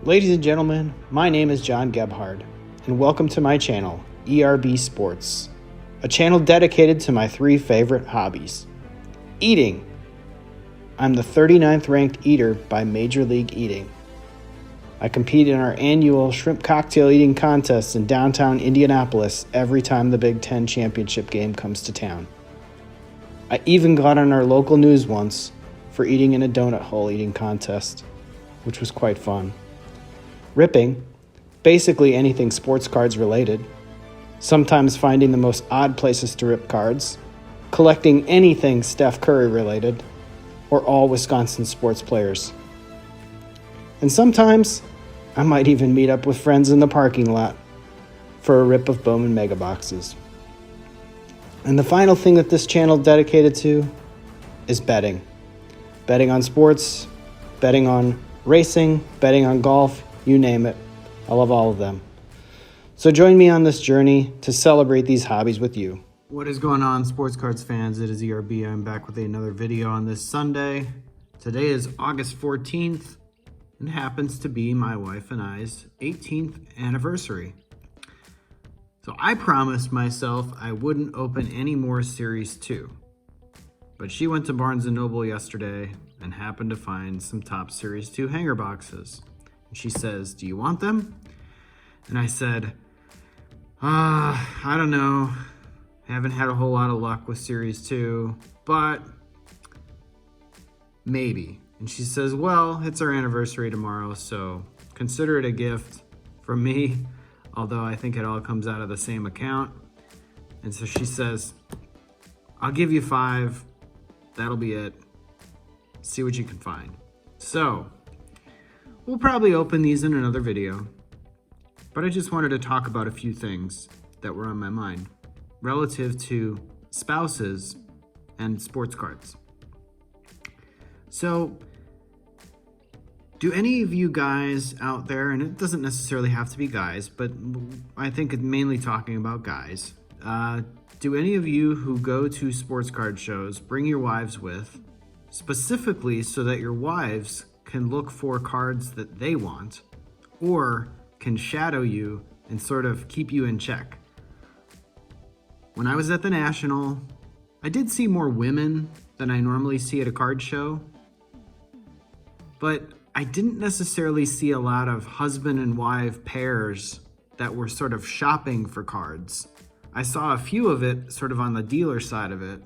Ladies and gentlemen, my name is John Gebhard, and welcome to my channel, ERB Sports, a channel dedicated to my three favorite hobbies. Eating. I'm the 39th ranked eater by Major League Eating. I compete in our annual shrimp cocktail eating contest in downtown Indianapolis every time the Big Ten championship game comes to town. I even got on our local news once for eating in a donut hole eating contest, which was quite fun. Ripping, basically anything sports cards related, sometimes finding the most odd places to rip cards, collecting anything Steph Curry related, or all Wisconsin sports players. And sometimes I might even meet up with friends in the parking lot for a rip of Bowman Mega Boxes. And the final thing that this channel is dedicated to is betting. Betting on sports, betting on racing, betting on golf, you name it. I love all of them. So join me on this journey to celebrate these hobbies with you. What is going on, sports cards fans? It is ERB. I'm back with another video on this Sunday. Today is August 14th and happens to be my wife and I's 18th anniversary. So I promised myself I wouldn't open any more Series 2. But she went to Barnes & Noble yesterday and happened to find some top Series 2 hanger boxes. She says, "Do you want them?" And I said, I don't know. Haven't had a whole lot of luck with Series 2, but maybe. And she says, well, it's our anniversary tomorrow, so consider it a gift from me, although I think it all comes out of the same account. And so she says, I'll give you 5. That'll be it. See what you can find. So we'll probably open these in another video, but I just wanted to talk about a few things that were on my mind relative to spouses and sports cards. So, do any of you guys out there, and it doesn't necessarily have to be guys, but I think it's mainly talking about guys, do any of you who go to sports card shows bring your wives with, specifically so that your wives can look for cards that they want, or can shadow you and sort of keep you in check? When I was at the National, I did see more women than I normally see at a card show, but I didn't necessarily see a lot of husband and wife pairs that were sort of shopping for cards. I saw a few of it sort of on the dealer side of it.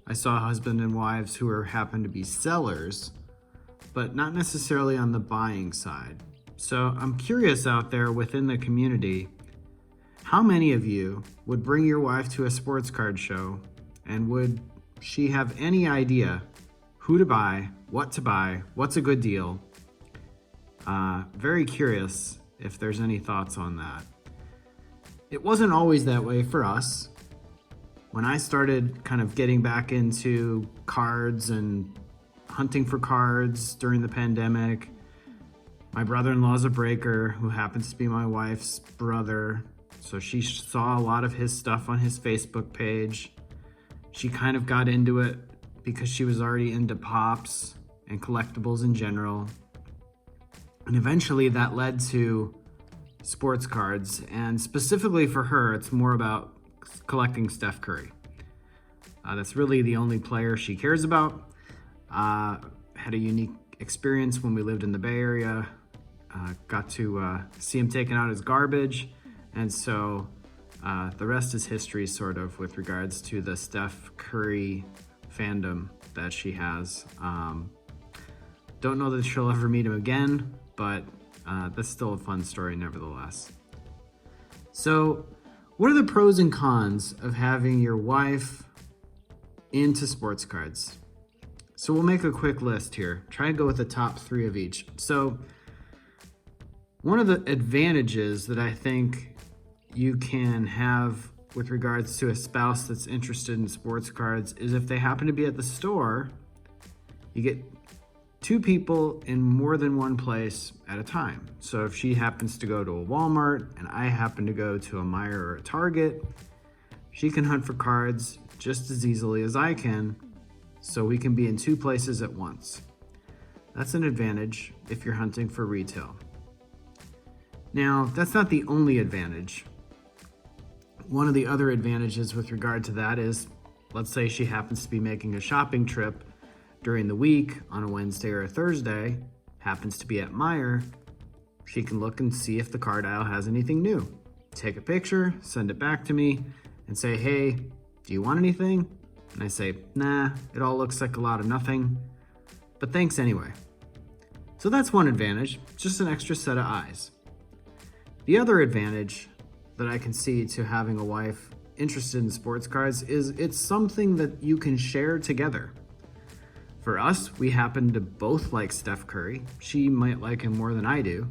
I saw husband and wives who happened to be sellers, but not necessarily on the buying side. So I'm curious out there within the community, how many of you would bring your wife to a sports card show, and would she have any idea who to buy, what's a good deal? Very curious if there's any thoughts on that. It wasn't always that way for us. When I started kind of getting back into cards and hunting for cards during the pandemic, my brother-in-law's a breaker who happens to be my wife's brother. So she saw a lot of his stuff on his Facebook page. She kind of got into it because she was already into pops and collectibles in general. And eventually that led to sports cards. And specifically for her, it's more about collecting Steph Curry. That's really the only player she cares about. Had a unique experience when we lived in the Bay Area. Got to see him taken out as garbage. And so the rest is history, sort of, with regards to the Steph Curry fandom that she has. Don't know that she'll ever meet him again, but that's still a fun story nevertheless. So what are the pros and cons of having your wife into sports cards? So we'll make a quick list here. Try and go with the top 3 of each. So one of the advantages that I think you can have with regards to a spouse that's interested in sports cards is if they happen to be at the store, you get 2 people in more than one place at a time. So if she happens to go to a Walmart and I happen to go to a Meijer or a Target, she can hunt for cards just as easily as I can, so we can be in 2 places at once. That's an advantage if you're hunting for retail. Now, that's not the only advantage. One of the other advantages with regard to that is, let's say she happens to be making a shopping trip during the week on a Wednesday or a Thursday, happens to be at Meijer, she can look and see if the card aisle has anything new. Take a picture, send it back to me, and say, hey, do you want anything? And I say, nah, it all looks like a lot of nothing, but thanks anyway. So that's one advantage, just an extra set of eyes. The other advantage that I can see to having a wife interested in sports cards is it's something that you can share together. For us, we happen to both like Steph Curry. She might like him more than I do.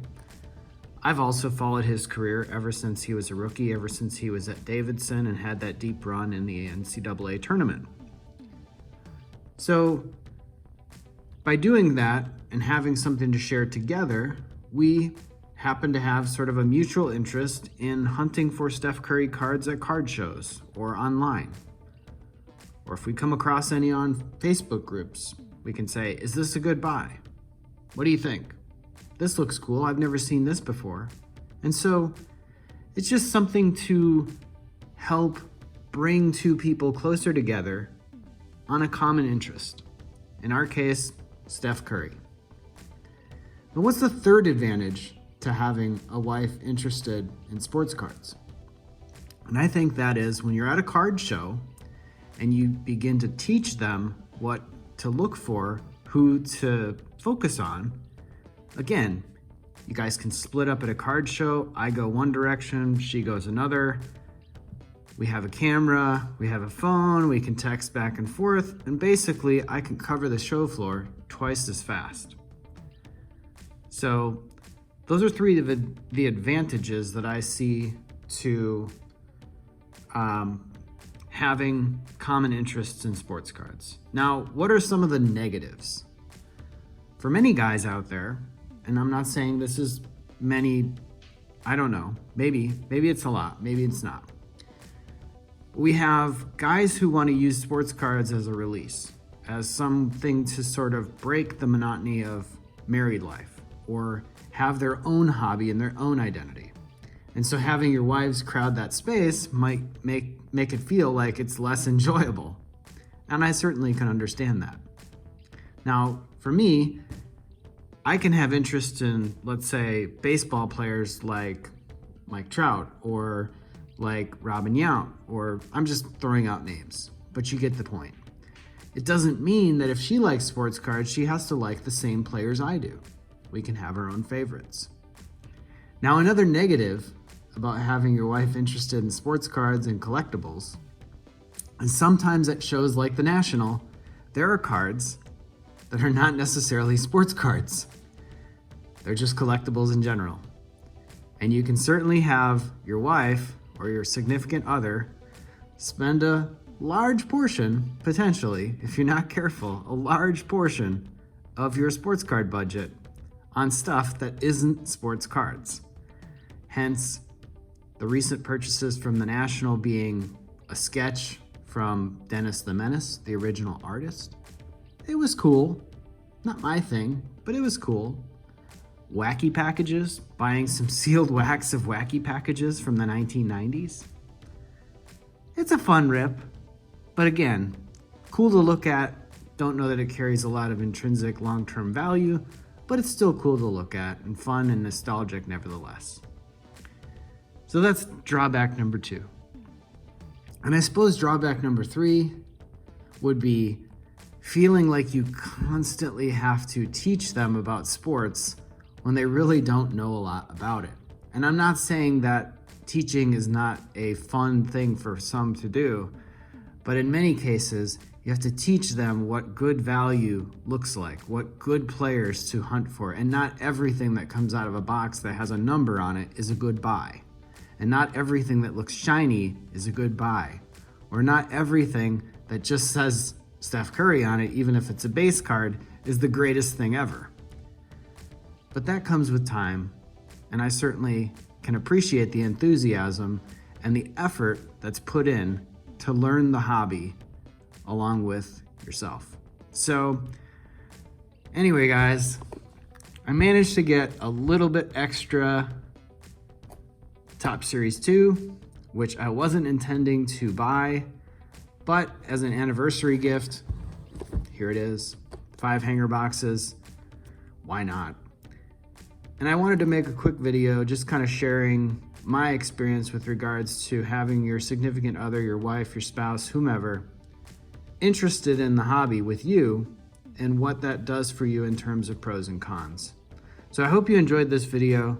I've also followed his career ever since he was a rookie, ever since he was at Davidson and had that deep run in the NCAA tournament. So by doing that and having something to share together, we happen to have sort of a mutual interest in hunting for Steph Curry cards at card shows or online. Or if we come across any on Facebook groups, we can say, is this a good buy? What do you think? This looks cool. I've never seen this before. And so it's just something to help bring two people closer together on a common interest. In our case, Steph Curry. Now, what's the third advantage to having a wife interested in sports cards? And I think that is when you're at a card show and you begin to teach them what to look for, who to focus on. Again, you guys can split up at a card show. I go one direction, she goes another. We have a camera, we have a phone, we can text back and forth, and basically I can cover the show floor twice as fast. So those are three of the advantages that I see to having common interests in sports cards. Now, what are some of the negatives? For many guys out there, and I'm not saying this is many, I don't know, maybe it's a lot, maybe it's not. We have guys who want to use sports cards as a release, as something to sort of break the monotony of married life, or have their own hobby and their own identity. And so having your wives crowd that space might make it feel like it's less enjoyable. And I certainly can understand that. Now, for me, I can have interest in, let's say, baseball players like Mike Trout or like Robin Yount, or I'm just throwing out names, but you get the point. It doesn't mean that if she likes sports cards, she has to like the same players I do. We can have our own favorites. Now, another negative about having your wife interested in sports cards and collectibles is sometimes at shows like the National, there are cards that are not necessarily sports cards. They're just collectibles in general. And you can certainly have your wife or your significant other spend a large portion, potentially, if you're not careful, a large portion of your sports card budget on stuff that isn't sports cards. Hence, the recent purchases from the National being a sketch from Dennis the Menace, the original artist. It was cool. Not my thing, but it was cool. Wacky packages, buying some sealed wax of wacky packages from the 1990s. It's a fun rip, but again, cool to look at. Don't know that it carries a lot of intrinsic long-term value, but it's still cool to look at and fun and nostalgic nevertheless. So that's drawback number 2. And I suppose drawback number 3 would be feeling like you constantly have to teach them about sports when they really don't know a lot about it. And I'm not saying that teaching is not a fun thing for some to do, but in many cases, you have to teach them what good value looks like, what good players to hunt for, and not everything that comes out of a box that has a number on it is a good buy. And not everything that looks shiny is a good buy. Or not everything that just says Steph Curry on it, even if it's a base card, is the greatest thing ever. But that comes with time, and I certainly can appreciate the enthusiasm and the effort that's put in to learn the hobby along with yourself. So anyway, guys, I managed to get a little bit extra Top Series 2, which I wasn't intending to buy, but as an anniversary gift, here it is, 5 hanger boxes, why not? And I wanted to make a quick video just kind of sharing my experience with regards to having your significant other, your wife, your spouse, whomever, interested in the hobby with you and what that does for you in terms of pros and cons. So I hope you enjoyed this video.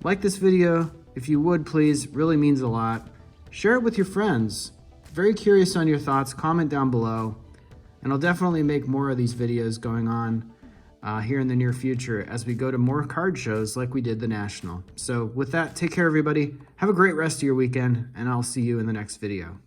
Like this video, if you would please, really means a lot. Share it with your friends. Very curious on your thoughts, comment down below, and I'll definitely make more of these videos going on here in the near future as we go to more card shows like we did the National. So with that, take care everybody. Have a great rest of your weekend, and I'll see you in the next video.